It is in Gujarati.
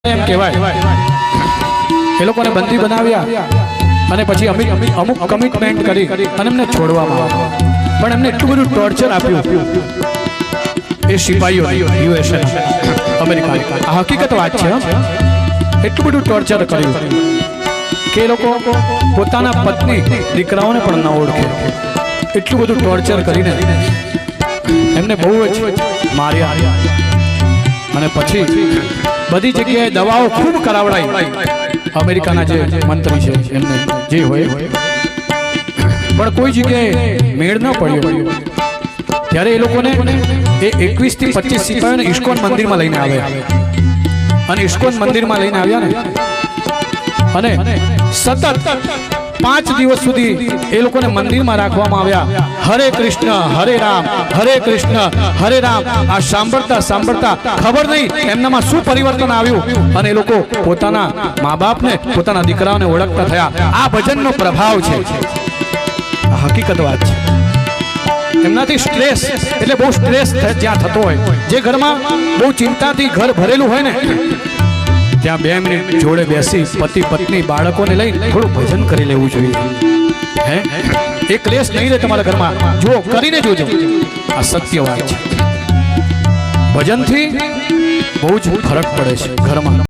એમ કહેવાય એ લોકોને બંદી બનાવ્યા અને પછી અમુક કમિટમેન્ટ કરી અને એમને છોડવામાં આવ્યા, પણ એમને એટલું બધું ટોર્ચર આપ્યું એ સિપાહીઓ યુએસએ અમેરિકા, આ હકીકત વાત છે, એટલું બધું ટોર્ચર કર્યું કે એ લોકો પોતાના પત્ની દીકરાઓને પણ ન ઓળખે, એટલું બધું ટોર્ચર કરીને એમને બહુ જ માર્યા અને પછી બધી જગ્યાએ દવાઓ ખૂબ કરાવડાઈ અમેરિકાના જે મંત્રી છે એમને જે હોય, પણ કોઈ જગ્યાએ મેળ ન પડ્યો. ત્યારે એ લોકોને એ 21 થી 25 સિપાહીઓને ઇસ્કોન મંદિરમાં લઈને આવ્યા અને ઇસ્કોન મંદિરમાં લઈને આવ્યા ને અને સતત 5 દિવસ સુધી એ લોકોને મંદિરમાં રાખવામાં આવ્યા. હરે કૃષ્ણ હરે રામ હરે કૃષ્ણ હરે રામ આ સાંભળતા સાંભળતા ખબર નહીં એમનામાં શું પરિવર્તન આવ્યું અને એ લોકો પોતાના મા બાપને પોતાના દીકરાઓને ઓળખતા થયા. આ ભજનનો પ્રભાવ છે, આ હકીકત વાત છે. એમનાથી સ્ટ્રેસ એટલે બહુ સ્ટ્રેસ જ્યાં થતો હોય, જે ઘરમાં બહુ ચિંતાથી ઘર ભરેલું હોય ને, ત્યાં 2 મિનિટ જોડે બેસી પતિ પત્ની બાળકોને લઈ થોડું ભજન કરી લેવું જોઈએ. હે એક ક્લેશ નહીં રહે તમારા ઘરમાં, જો કરીને જોજો, આ સત્ય વાત છે. ભજનથી બહુ જ ફરક પડે છે ઘરમાં.